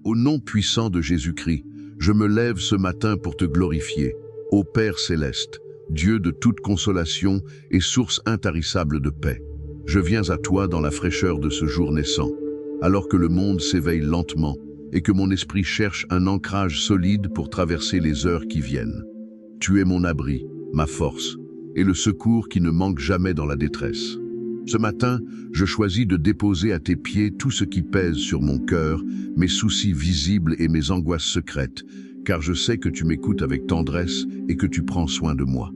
Au nom puissant de Jésus-Christ, je me lève ce matin pour te glorifier. Ô Père céleste, Dieu de toute consolation et source intarissable de paix, je viens à toi dans la fraîcheur de ce jour naissant, alors que le monde s'éveille lentement et que mon esprit cherche un ancrage solide pour traverser les heures qui viennent. Tu es mon abri, ma force, et le secours qui ne manque jamais dans la détresse. Ce matin, je choisis de déposer à tes pieds tout ce qui pèse sur mon cœur, mes soucis visibles et mes angoisses secrètes, car je sais que tu m'écoutes avec tendresse et que tu prends soin de moi.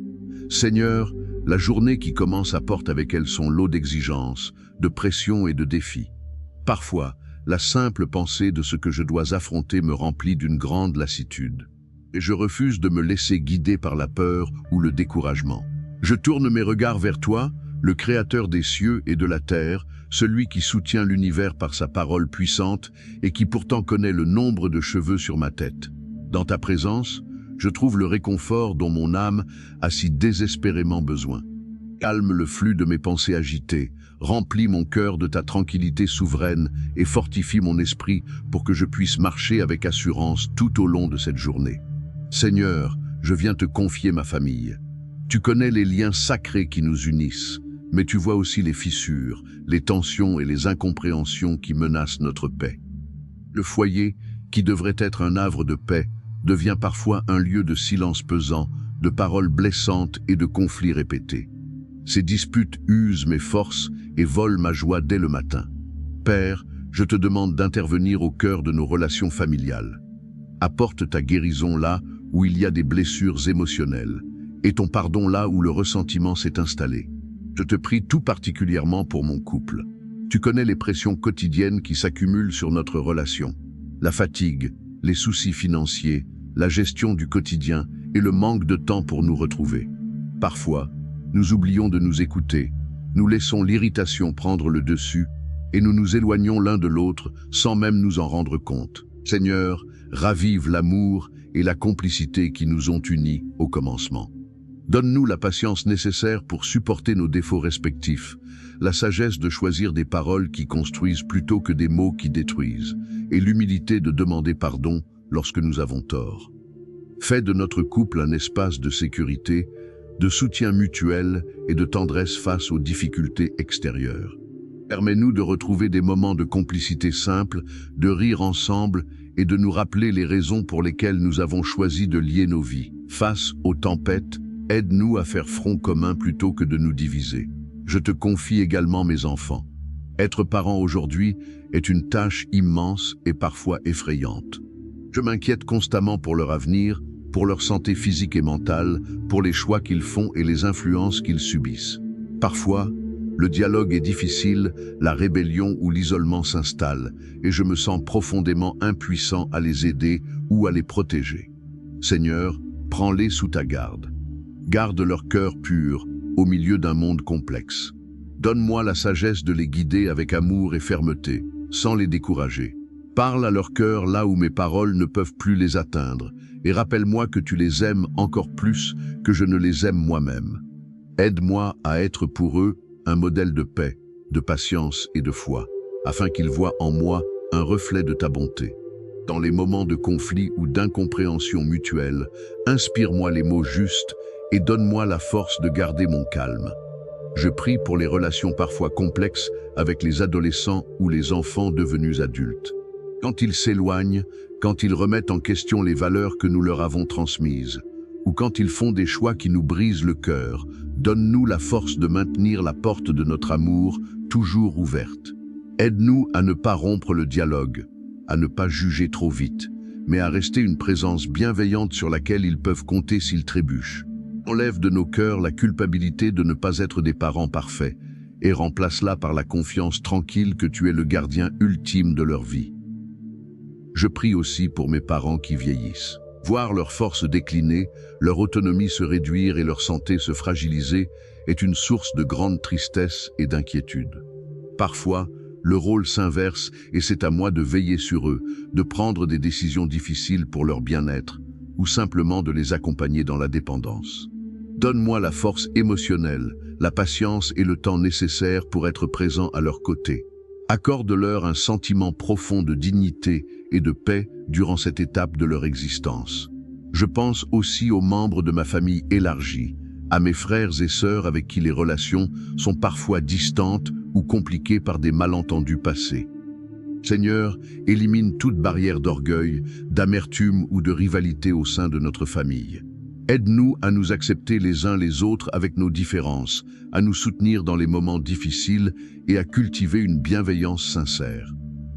Seigneur, la journée qui commence apporte avec elle son lot d'exigences, de pression et de défis. Parfois, la simple pensée de ce que je dois affronter me remplit d'une grande lassitude. Et je refuse de me laisser guider par la peur ou le découragement. Je tourne mes regards vers toi, le Créateur des cieux et de la terre, celui qui soutient l'univers par sa parole puissante et qui pourtant connaît le nombre de cheveux sur ma tête. Dans ta présence, je trouve le réconfort dont mon âme a si désespérément besoin. Calme le flux de mes pensées agitées, remplis mon cœur de ta tranquillité souveraine et fortifie mon esprit pour que je puisse marcher avec assurance tout au long de cette journée. Seigneur, je viens te confier ma famille. Tu connais les liens sacrés qui nous unissent, mais tu vois aussi les fissures, les tensions et les incompréhensions qui menacent notre paix. Le foyer, qui devrait être un havre de paix, devient parfois un lieu de silence pesant, de paroles blessantes et de conflits répétés. Ces disputes usent mes forces et volent ma joie dès le matin. Père, je te demande d'intervenir au cœur de nos relations familiales. Apporte ta guérison là où il y a des blessures émotionnelles, et ton pardon là où le ressentiment s'est installé. Je te prie tout particulièrement pour mon couple. Tu connais les pressions quotidiennes qui s'accumulent sur notre relation. La fatigue, les soucis financiers, la gestion du quotidien et le manque de temps pour nous retrouver. Parfois, nous oublions de nous écouter, nous laissons l'irritation prendre le dessus et nous nous éloignons l'un de l'autre sans même nous en rendre compte. Seigneur, ravive l'amour et la complicité qui nous ont unis au commencement. Donne-nous la patience nécessaire pour supporter nos défauts respectifs, la sagesse de choisir des paroles qui construisent plutôt que des mots qui détruisent, et l'humilité de demander pardon lorsque nous avons tort. Fais de notre couple un espace de sécurité, de soutien mutuel et de tendresse face aux difficultés extérieures. Permets-nous de retrouver des moments de complicité simple, de rire ensemble et de nous rappeler les raisons pour lesquelles nous avons choisi de lier nos vies. Face aux tempêtes, aide-nous à faire front commun plutôt que de nous diviser. Je te confie également mes enfants. Être parent aujourd'hui est une tâche immense et parfois effrayante. Je m'inquiète constamment pour leur avenir, pour leur santé physique et mentale, pour les choix qu'ils font et les influences qu'ils subissent. Parfois, le dialogue est difficile, la rébellion ou l'isolement s'installe, et je me sens profondément impuissant à les aider ou à les protéger. Seigneur, prends-les sous ta garde. Garde leur cœur pur au milieu d'un monde complexe. Donne-moi la sagesse de les guider avec amour et fermeté, sans les décourager. Parle à leur cœur là où mes paroles ne peuvent plus les atteindre, et rappelle-moi que tu les aimes encore plus que je ne les aime moi-même. Aide-moi à être pour eux un modèle de paix, de patience et de foi, afin qu'ils voient en moi un reflet de ta bonté. Dans les moments de conflit ou d'incompréhension mutuelle, inspire-moi les mots justes et donne-moi la force de garder mon calme. Je prie pour les relations parfois complexes avec les adolescents ou les enfants devenus adultes. Quand ils s'éloignent, quand ils remettent en question les valeurs que nous leur avons transmises, ou quand ils font des choix qui nous brisent le cœur, donne-nous la force de maintenir la porte de notre amour toujours ouverte. Aide-nous à ne pas rompre le dialogue, à ne pas juger trop vite, mais à rester une présence bienveillante sur laquelle ils peuvent compter s'ils trébuchent. Enlève de nos cœurs la culpabilité de ne pas être des parents parfaits et remplace-la par la confiance tranquille que tu es le gardien ultime de leur vie. Je prie aussi pour mes parents qui vieillissent. Voir leur force décliner, leur autonomie se réduire et leur santé se fragiliser est une source de grande tristesse et d'inquiétude. Parfois, le rôle s'inverse et c'est à moi de veiller sur eux, de prendre des décisions difficiles pour leur bien-être ou simplement de les accompagner dans la dépendance. Donne-moi la force émotionnelle, la patience et le temps nécessaires pour être présent à leur côté. Accorde-leur un sentiment profond de dignité et de paix durant cette étape de leur existence. Je pense aussi aux membres de ma famille élargie, à mes frères et sœurs avec qui les relations sont parfois distantes ou compliquées par des malentendus passés. Seigneur, élimine toute barrière d'orgueil, d'amertume ou de rivalité au sein de notre famille. Aide-nous à nous accepter les uns les autres avec nos différences, à nous soutenir dans les moments difficiles et à cultiver une bienveillance sincère.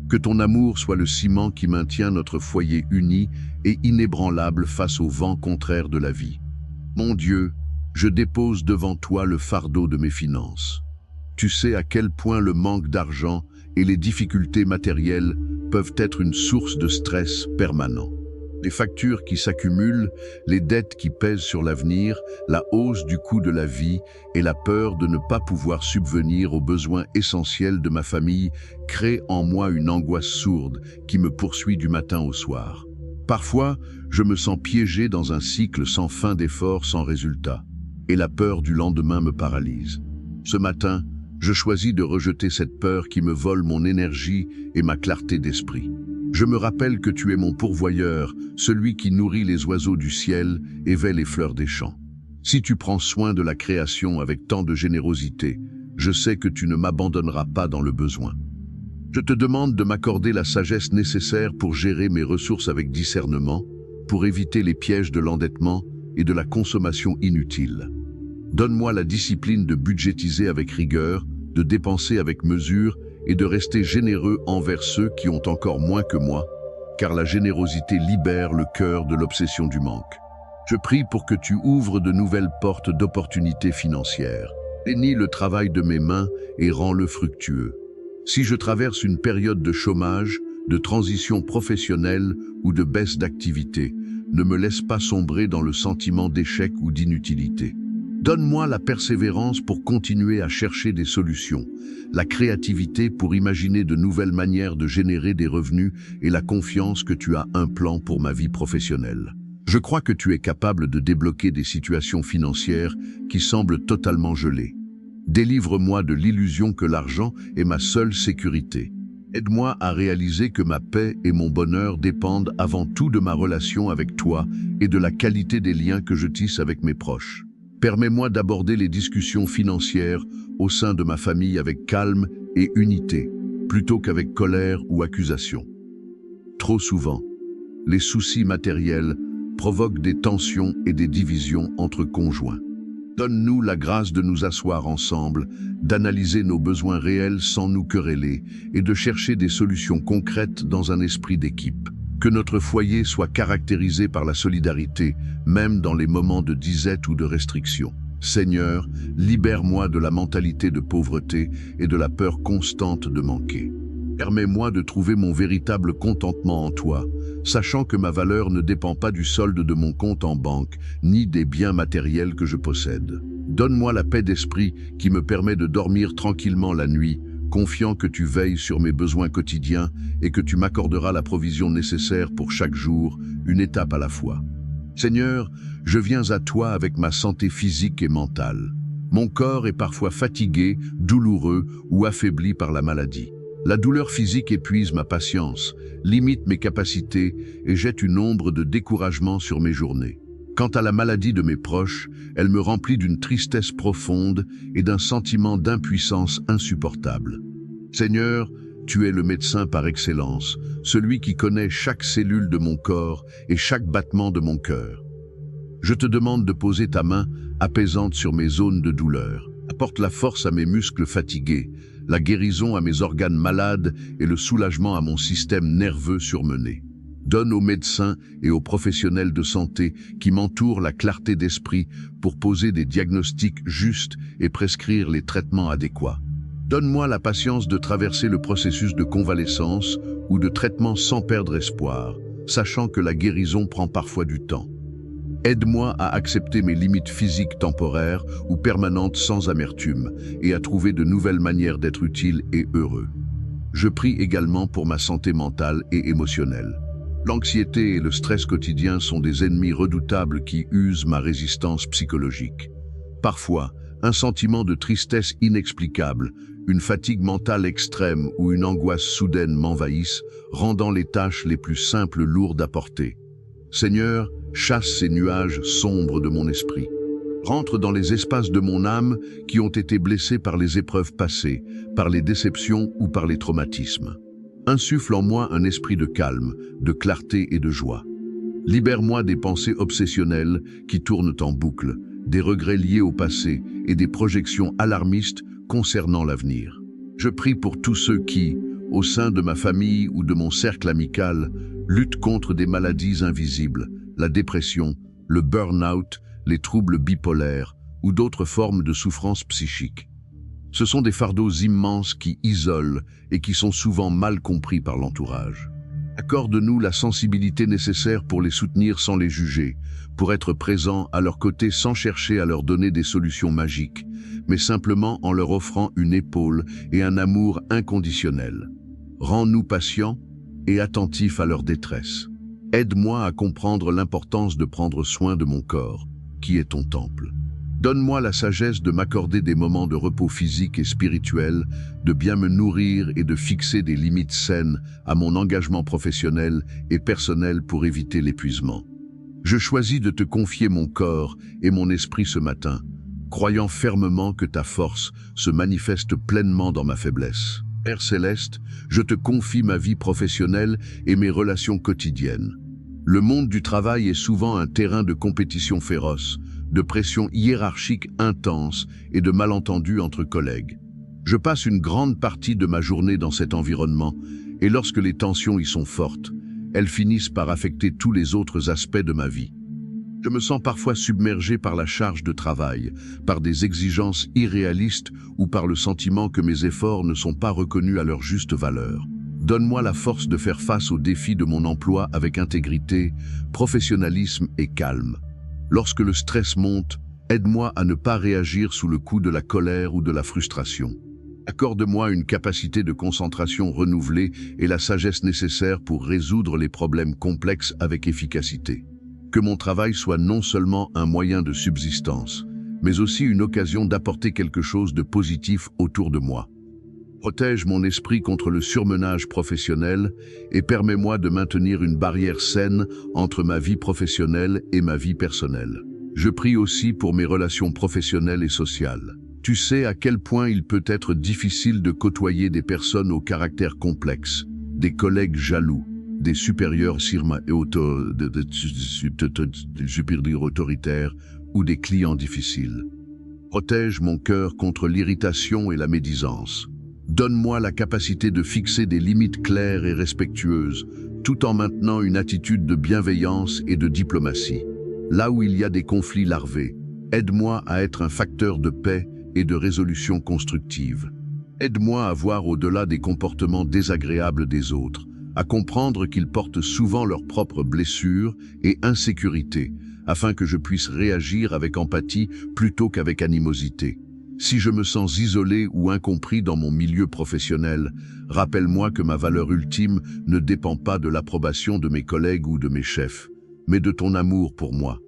Que ton amour soit le ciment qui maintient notre foyer uni et inébranlable face aux vents contraires de la vie. Mon Dieu, je dépose devant toi le fardeau de mes finances. Tu sais à quel point le manque d'argent et les difficultés matérielles peuvent être une source de stress permanent. Les factures qui s'accumulent, les dettes qui pèsent sur l'avenir, la hausse du coût de la vie et la peur de ne pas pouvoir subvenir aux besoins essentiels de ma famille créent en moi une angoisse sourde qui me poursuit du matin au soir. Parfois, je me sens piégé dans un cycle sans fin d'efforts sans résultat, et la peur du lendemain me paralyse. Ce matin, je choisis de rejeter cette peur qui me vole mon énergie et ma clarté d'esprit. Je me rappelle que tu es mon pourvoyeur, celui qui nourrit les oiseaux du ciel et vêt les fleurs des champs. Si tu prends soin de la création avec tant de générosité, je sais que tu ne m'abandonneras pas dans le besoin. Je te demande de m'accorder la sagesse nécessaire pour gérer mes ressources avec discernement, pour éviter les pièges de l'endettement et de la consommation inutile. Donne-moi la discipline de budgétiser avec rigueur, de dépenser avec mesure et de rester généreux envers ceux qui ont encore moins que moi, car la générosité libère le cœur de l'obsession du manque. Je prie pour que tu ouvres de nouvelles portes d'opportunités financières. Bénis le travail de mes mains et rends-le fructueux. Si je traverse une période de chômage, de transition professionnelle ou de baisse d'activité, ne me laisse pas sombrer dans le sentiment d'échec ou d'inutilité. Donne-moi la persévérance pour continuer à chercher des solutions, la créativité pour imaginer de nouvelles manières de générer des revenus et la confiance que tu as un plan pour ma vie professionnelle. Je crois que tu es capable de débloquer des situations financières qui semblent totalement gelées. Délivre-moi de l'illusion que l'argent est ma seule sécurité. Aide-moi à réaliser que ma paix et mon bonheur dépendent avant tout de ma relation avec toi et de la qualité des liens que je tisse avec mes proches. Permets-moi d'aborder les discussions financières au sein de ma famille avec calme et unité, plutôt qu'avec colère ou accusation. Trop souvent, les soucis matériels provoquent des tensions et des divisions entre conjoints. Donne-nous la grâce de nous asseoir ensemble, d'analyser nos besoins réels sans nous quereller et de chercher des solutions concrètes dans un esprit d'équipe. Que notre foyer soit caractérisé par la solidarité, même dans les moments de disette ou de restriction. Seigneur, libère-moi de la mentalité de pauvreté et de la peur constante de manquer. Permets-moi de trouver mon véritable contentement en toi, sachant que ma valeur ne dépend pas du solde de mon compte en banque, ni des biens matériels que je possède. Donne-moi la paix d'esprit qui me permet de dormir tranquillement la nuit, confiant que tu veilles sur mes besoins quotidiens et que tu m'accorderas la provision nécessaire pour chaque jour, une étape à la fois. Seigneur, je viens à toi avec ma santé physique et mentale. Mon corps est parfois fatigué, douloureux ou affaibli par la maladie. La douleur physique épuise ma patience, limite mes capacités et jette une ombre de découragement sur mes journées. Quant à la maladie de mes proches, elle me remplit d'une tristesse profonde et d'un sentiment d'impuissance insupportable. Seigneur, tu es le médecin par excellence, celui qui connaît chaque cellule de mon corps et chaque battement de mon cœur. Je te demande de poser ta main apaisante sur mes zones de douleur. Apporte la force à mes muscles fatigués, la guérison à mes organes malades et le soulagement à mon système nerveux surmené. Donne aux médecins et aux professionnels de santé qui m'entourent la clarté d'esprit pour poser des diagnostics justes et prescrire les traitements adéquats. Donne-moi la patience de traverser le processus de convalescence ou de traitement sans perdre espoir, sachant que la guérison prend parfois du temps. Aide-moi à accepter mes limites physiques temporaires ou permanentes sans amertume et à trouver de nouvelles manières d'être utile et heureux. Je prie également pour ma santé mentale et émotionnelle. L'anxiété et le stress quotidien sont des ennemis redoutables qui usent ma résistance psychologique. Parfois, Un sentiment de tristesse inexplicable, une fatigue mentale extrême ou une angoisse soudaine m'envahissent, rendant les tâches les plus simples lourdes à porter. Seigneur, chasse ces nuages sombres de mon esprit. Rentre dans les espaces de mon âme qui ont été blessés par les épreuves passées, par les déceptions ou par les traumatismes. Insuffle en moi un esprit de calme, de clarté et de joie. Libère-moi des pensées obsessionnelles qui tournent en boucle, des regrets liés au passé et des projections alarmistes concernant l'avenir. Je prie pour tous ceux qui, au sein de ma famille ou de mon cercle amical, luttent contre des maladies invisibles, la dépression, le burn-out, les troubles bipolaires ou d'autres formes de souffrance psychique. Ce sont des fardeaux immenses qui isolent et qui sont souvent mal compris par l'entourage. Accorde-nous la sensibilité nécessaire pour les soutenir sans les juger, pour être présent à leur côté sans chercher à leur donner des solutions magiques, mais simplement en leur offrant une épaule et un amour inconditionnel. Rends-nous patients et attentifs à leur détresse. Aide-moi à comprendre l'importance de prendre soin de mon corps, qui est ton temple. Donne-moi la sagesse de m'accorder des moments de repos physique et spirituel, de bien me nourrir et de fixer des limites saines à mon engagement professionnel et personnel pour éviter l'épuisement. Je choisis de te confier mon corps et mon esprit ce matin, croyant fermement que ta force se manifeste pleinement dans ma faiblesse. Père Céleste, je te confie ma vie professionnelle et mes relations quotidiennes. Le monde du travail est souvent un terrain de compétition féroce, de pression hiérarchique intense et de malentendus entre collègues. Je passe une grande partie de ma journée dans cet environnement et lorsque les tensions y sont fortes, elles finissent par affecter tous les autres aspects de ma vie. Je me sens parfois submergé par la charge de travail, par des exigences irréalistes ou par le sentiment que mes efforts ne sont pas reconnus à leur juste valeur. Donne-moi la force de faire face aux défis de mon emploi avec intégrité, professionnalisme et calme. Lorsque le stress monte, aide-moi à ne pas réagir sous le coup de la colère ou de la frustration. Accorde-moi une capacité de concentration renouvelée et la sagesse nécessaire pour résoudre les problèmes complexes avec efficacité. Que mon travail soit non seulement un moyen de subsistance, mais aussi une occasion d'apporter quelque chose de positif autour de moi. Protège mon esprit contre le surmenage professionnel et permets-moi de maintenir une barrière saine entre ma vie professionnelle et ma vie personnelle. Je prie aussi pour mes relations professionnelles et sociales. Tu sais à quel point il peut être difficile de côtoyer des personnes au caractère complexe, des collègues jaloux, des supérieurs autoritaires ou des clients difficiles. Protège mon cœur contre l'irritation et la médisance. Donne-moi la capacité de fixer des limites claires et respectueuses, tout en maintenant une attitude de bienveillance et de diplomatie. Là où il y a des conflits larvés, aide-moi à être un facteur de paix et de résolution constructive. Aide-moi à voir au-delà des comportements désagréables des autres, à comprendre qu'ils portent souvent leurs propres blessures et insécurités, afin que je puisse réagir avec empathie plutôt qu'avec animosité. Si je me sens isolé ou incompris dans mon milieu professionnel, rappelle-moi que ma valeur ultime ne dépend pas de l'approbation de mes collègues ou de mes chefs, mais de ton amour pour moi.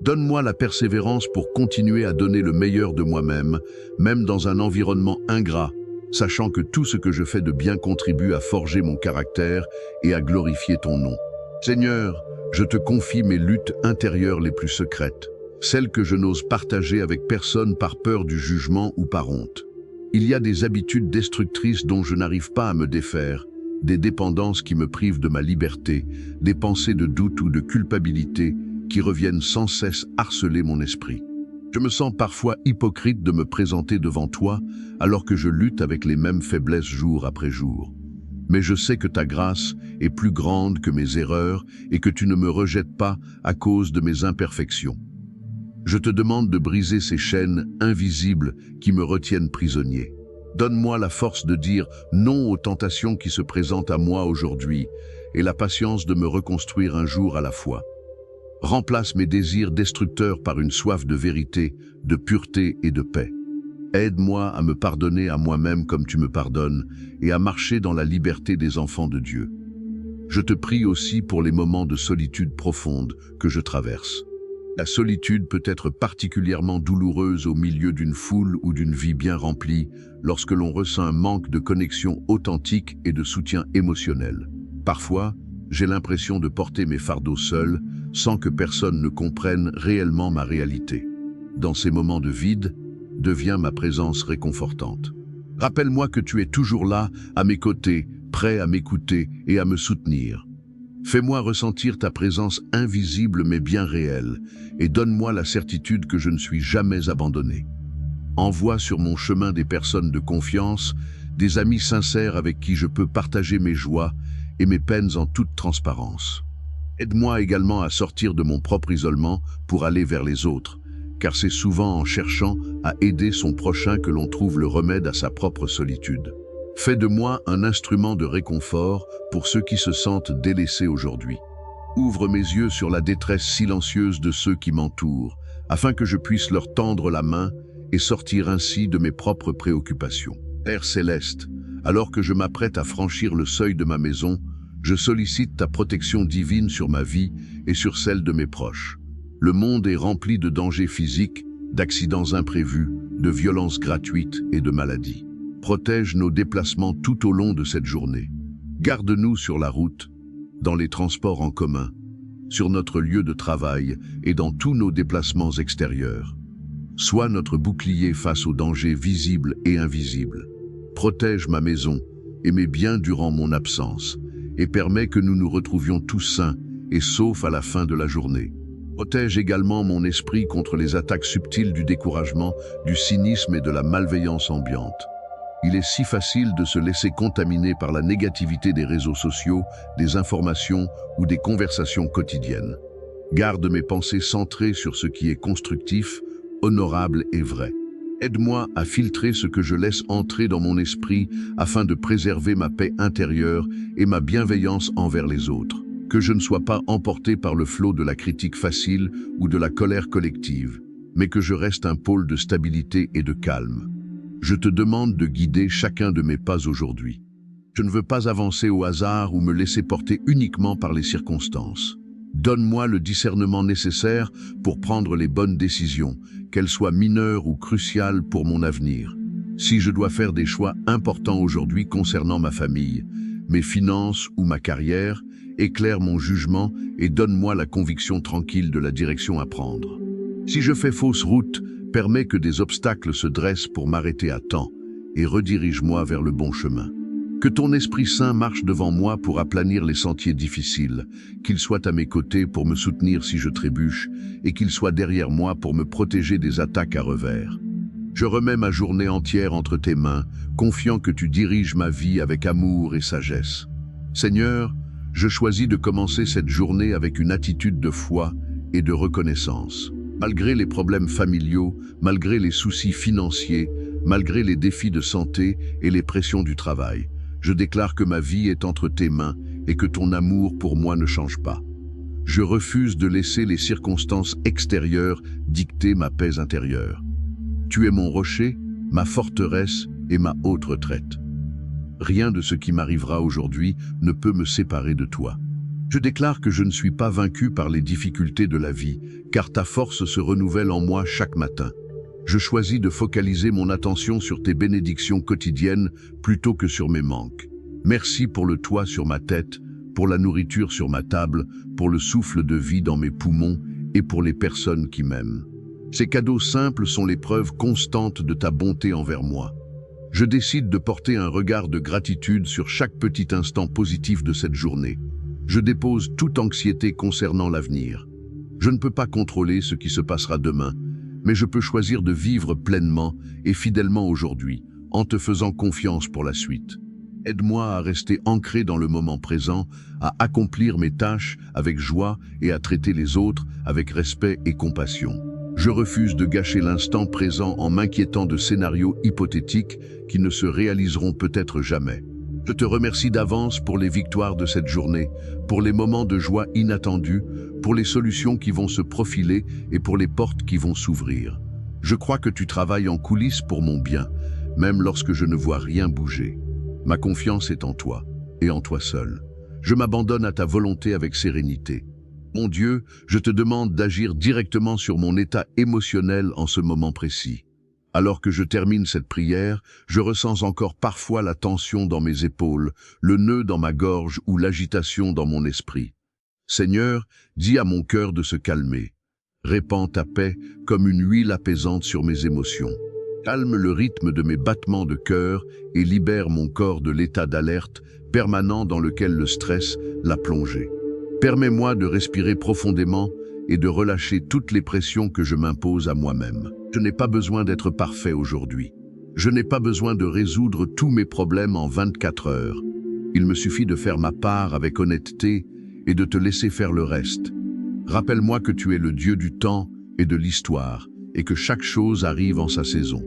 Donne-moi la persévérance pour continuer à donner le meilleur de moi-même, même dans un environnement ingrat, sachant que tout ce que je fais de bien contribue à forger mon caractère et à glorifier ton nom. Seigneur, je te confie mes luttes intérieures les plus secrètes, celles que je n'ose partager avec personne par peur du jugement ou par honte. Il y a des habitudes destructrices dont je n'arrive pas à me défaire, des dépendances qui me privent de ma liberté, des pensées de doute ou de culpabilité qui reviennent sans cesse harceler mon esprit. Je me sens parfois hypocrite de me présenter devant toi alors que je lutte avec les mêmes faiblesses jour après jour. Mais je sais que ta grâce est plus grande que mes erreurs et que tu ne me rejettes pas à cause de mes imperfections. Je te demande de briser ces chaînes invisibles qui me retiennent prisonnier. Donne-moi la force de dire non aux tentations qui se présentent à moi aujourd'hui et la patience de me reconstruire un jour à la fois. Remplace mes désirs destructeurs par une soif de vérité, de pureté et de paix. Aide-moi à me pardonner à moi-même comme tu me pardonnes et à marcher dans la liberté des enfants de Dieu. Je te prie aussi pour les moments de solitude profonde que je traverse. La solitude peut être particulièrement douloureuse au milieu d'une foule ou d'une vie bien remplie, lorsque l'on ressent un manque de connexion authentique et de soutien émotionnel. Parfois, j'ai l'impression de porter mes fardeaux seul, sans que personne ne comprenne réellement ma réalité. Dans ces moments de vide, devient ma présence réconfortante. Rappelle-moi que tu es toujours là, à mes côtés, prêt à m'écouter et à me soutenir. Fais-moi ressentir ta présence invisible mais bien réelle, et donne-moi la certitude que je ne suis jamais abandonné. Envoie sur mon chemin des personnes de confiance, des amis sincères avec qui je peux partager mes joies et mes peines en toute transparence. Aide-moi également à sortir de mon propre isolement pour aller vers les autres, car c'est souvent en cherchant à aider son prochain que l'on trouve le remède à sa propre solitude. Fais de moi un instrument de réconfort pour ceux qui se sentent délaissés aujourd'hui. Ouvre mes yeux sur la détresse silencieuse de ceux qui m'entourent, afin que je puisse leur tendre la main et sortir ainsi de mes propres préoccupations. Père céleste, alors que je m'apprête à franchir le seuil de ma maison, je sollicite ta protection divine sur ma vie et sur celle de mes proches. Le monde est rempli de dangers physiques, d'accidents imprévus, de violences gratuites et de maladies. Protège nos déplacements tout au long de cette journée. Garde-nous sur la route, dans les transports en commun, sur notre lieu de travail et dans tous nos déplacements extérieurs. Sois notre bouclier face aux dangers visibles et invisibles. Protège ma maison et mes biens durant mon absence et permets que nous nous retrouvions tous sains et saufs à la fin de la journée. Protège également mon esprit contre les attaques subtiles du découragement, du cynisme et de la malveillance ambiante. Il est si facile de se laisser contaminer par la négativité des réseaux sociaux, des informations ou des conversations quotidiennes. Garde mes pensées centrées sur ce qui est constructif, honorable et vrai. Aide-moi à filtrer ce que je laisse entrer dans mon esprit afin de préserver ma paix intérieure et ma bienveillance envers les autres. Que je ne sois pas emporté par le flot de la critique facile ou de la colère collective, mais que je reste un pôle de stabilité et de calme. Je te demande de guider chacun de mes pas aujourd'hui. Je ne veux pas avancer au hasard ou me laisser porter uniquement par les circonstances. Donne-moi le discernement nécessaire pour prendre les bonnes décisions, qu'elles soient mineures ou cruciales pour mon avenir. Si je dois faire des choix importants aujourd'hui concernant ma famille, mes finances ou ma carrière, éclaire mon jugement et donne-moi la conviction tranquille de la direction à prendre. Si je fais fausse route, permets que des obstacles se dressent pour m'arrêter à temps et redirige-moi vers le bon chemin. Que ton Esprit Saint marche devant moi pour aplanir les sentiers difficiles, qu'il soit à mes côtés pour me soutenir si je trébuche et qu'il soit derrière moi pour me protéger des attaques à revers. Je remets ma journée entière entre tes mains, confiant que tu diriges ma vie avec amour et sagesse. Seigneur, je choisis de commencer cette journée avec une attitude de foi et de reconnaissance. Malgré les problèmes familiaux, malgré les soucis financiers, malgré les défis de santé et les pressions du travail, je déclare que ma vie est entre tes mains et que ton amour pour moi ne change pas. Je refuse de laisser les circonstances extérieures dicter ma paix intérieure. Tu es mon rocher, ma forteresse et ma haute retraite. Rien de ce qui m'arrivera aujourd'hui ne peut me séparer de toi. Je déclare que je ne suis pas vaincu par les difficultés de la vie, car ta force se renouvelle en moi chaque matin. Je choisis de focaliser mon attention sur tes bénédictions quotidiennes plutôt que sur mes manques. Merci pour le toit sur ma tête, pour la nourriture sur ma table, pour le souffle de vie dans mes poumons et pour les personnes qui m'aiment. Ces cadeaux simples sont les preuves constantes de ta bonté envers moi. Je décide de porter un regard de gratitude sur chaque petit instant positif de cette journée. Je dépose toute anxiété concernant l'avenir. Je ne peux pas contrôler ce qui se passera demain, mais je peux choisir de vivre pleinement et fidèlement aujourd'hui, en te faisant confiance pour la suite. Aide-moi à rester ancré dans le moment présent, à accomplir mes tâches avec joie et à traiter les autres avec respect et compassion. Je refuse de gâcher l'instant présent en m'inquiétant de scénarios hypothétiques qui ne se réaliseront peut-être jamais. Je te remercie d'avance pour les victoires de cette journée, pour les moments de joie inattendus, pour les solutions qui vont se profiler et pour les portes qui vont s'ouvrir. Je crois que tu travailles en coulisses pour mon bien, même lorsque je ne vois rien bouger. Ma confiance est en toi, et en toi seul. Je m'abandonne à ta volonté avec sérénité. Mon Dieu, je te demande d'agir directement sur mon état émotionnel en ce moment précis. Alors que je termine cette prière, je ressens encore parfois la tension dans mes épaules, le nœud dans ma gorge ou l'agitation dans mon esprit. Seigneur, dis à mon cœur de se calmer. Répands ta paix comme une huile apaisante sur mes émotions. Calme le rythme de mes battements de cœur et libère mon corps de l'état d'alerte permanent dans lequel le stress l'a plongé. Permets-moi de respirer profondément et de relâcher toutes les pressions que je m'impose à moi-même. Je n'ai pas besoin d'être parfait aujourd'hui. Je n'ai pas besoin de résoudre tous mes problèmes en 24 heures. Il me suffit de faire ma part avec honnêteté et de te laisser faire le reste. Rappelle-moi que tu es le Dieu du temps et de l'histoire et que chaque chose arrive en sa saison.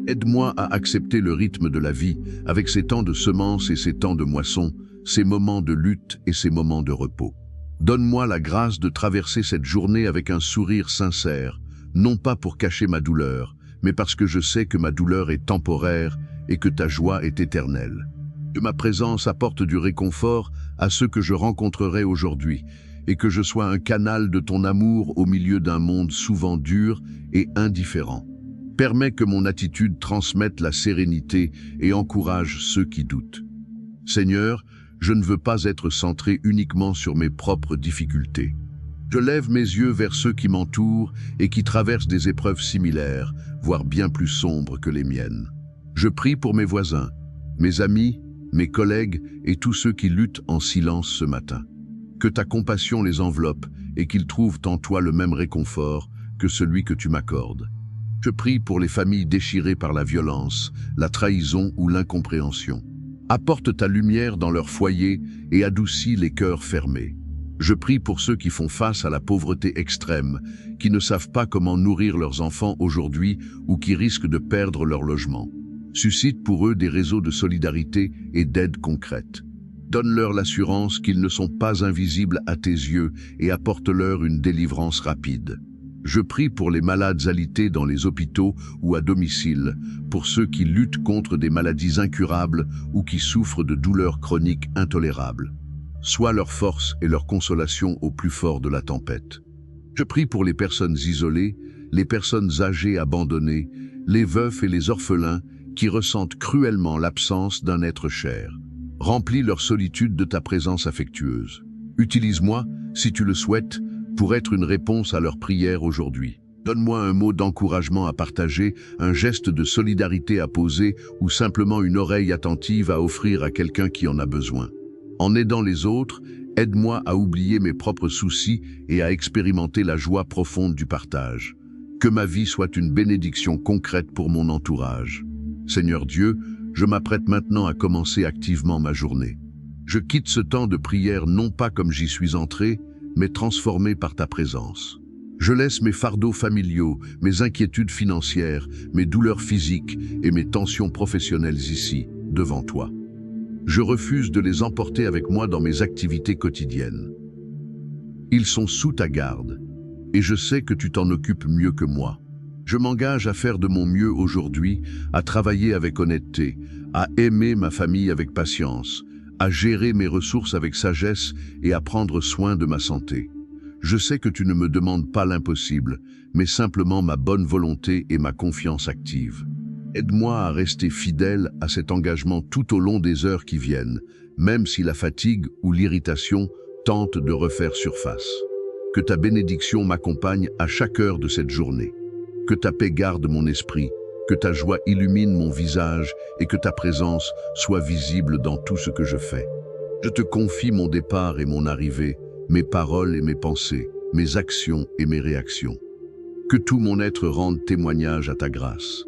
Aide-moi à accepter le rythme de la vie avec ses temps de semences et ses temps de moisson, ses moments de lutte et ses moments de repos. Donne-moi la grâce de traverser cette journée avec un sourire sincère, non pas pour cacher ma douleur, mais parce que je sais que ma douleur est temporaire et que ta joie est éternelle. Que ma présence apporte du réconfort à ceux que je rencontrerai aujourd'hui et que je sois un canal de ton amour au milieu d'un monde souvent dur et indifférent. Permets que mon attitude transmette la sérénité et encourage ceux qui doutent. Seigneur, je ne veux pas être centré uniquement sur mes propres difficultés. Je lève mes yeux vers ceux qui m'entourent et qui traversent des épreuves similaires, voire bien plus sombres que les miennes. Je prie pour mes voisins, mes amis, mes collègues et tous ceux qui luttent en silence ce matin. Que ta compassion les enveloppe et qu'ils trouvent en toi le même réconfort que celui que tu m'accordes. Je prie pour les familles déchirées par la violence, la trahison ou l'incompréhension. Apporte ta lumière dans leur foyer et adoucis les cœurs fermés. Je prie pour ceux qui font face à la pauvreté extrême, qui ne savent pas comment nourrir leurs enfants aujourd'hui ou qui risquent de perdre leur logement. Suscite pour eux des réseaux de solidarité et d'aide concrète. Donne-leur l'assurance qu'ils ne sont pas invisibles à tes yeux et apporte-leur une délivrance rapide. Je prie pour les malades alités dans les hôpitaux ou à domicile, pour ceux qui luttent contre des maladies incurables ou qui souffrent de douleurs chroniques intolérables. Sois leur force et leur consolation au plus fort de la tempête. Je prie pour les personnes isolées, les personnes âgées abandonnées, les veufs et les orphelins qui ressentent cruellement l'absence d'un être cher. Remplis leur solitude de ta présence affectueuse. Utilise-moi, si tu le souhaites, pour être une réponse à leurs prières aujourd'hui. Donne-moi un mot d'encouragement à partager, un geste de solidarité à poser ou simplement une oreille attentive à offrir à quelqu'un qui en a besoin. En aidant les autres, aide-moi à oublier mes propres soucis et à expérimenter la joie profonde du partage. Que ma vie soit une bénédiction concrète pour mon entourage. Seigneur Dieu, je m'apprête maintenant à commencer activement ma journée. Je quitte ce temps de prière non pas comme j'y suis entré, mais transformé par ta présence. Je laisse mes fardeaux familiaux, mes inquiétudes financières, mes douleurs physiques et mes tensions professionnelles ici, devant toi. Je refuse de les emporter avec moi dans mes activités quotidiennes. Ils sont sous ta garde, et je sais que tu t'en occupes mieux que moi. Je m'engage à faire de mon mieux aujourd'hui, à travailler avec honnêteté, à aimer ma famille avec patience, à gérer mes ressources avec sagesse et à prendre soin de ma santé. Je sais que tu ne me demandes pas l'impossible, mais simplement ma bonne volonté et ma confiance active. Aide-moi à rester fidèle à cet engagement tout au long des heures qui viennent, même si la fatigue ou l'irritation tentent de refaire surface. Que ta bénédiction m'accompagne à chaque heure de cette journée. Que ta paix garde mon esprit, que ta joie illumine mon visage et que ta présence soit visible dans tout ce que je fais. Je te confie mon départ et mon arrivée, mes paroles et mes pensées, mes actions et mes réactions. Que tout mon être rende témoignage à ta grâce.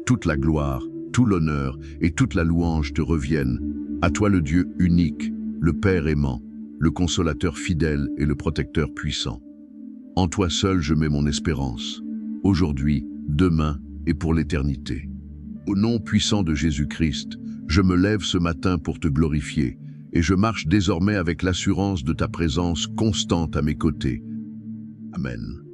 Toute la gloire, tout l'honneur et toute la louange te reviennent. À toi le Dieu unique, le Père aimant, le consolateur fidèle et le protecteur puissant. En toi seul je mets mon espérance, aujourd'hui, demain et pour l'éternité. Au nom puissant de Jésus-Christ, je me lève ce matin pour te glorifier et je marche désormais avec l'assurance de ta présence constante à mes côtés. Amen.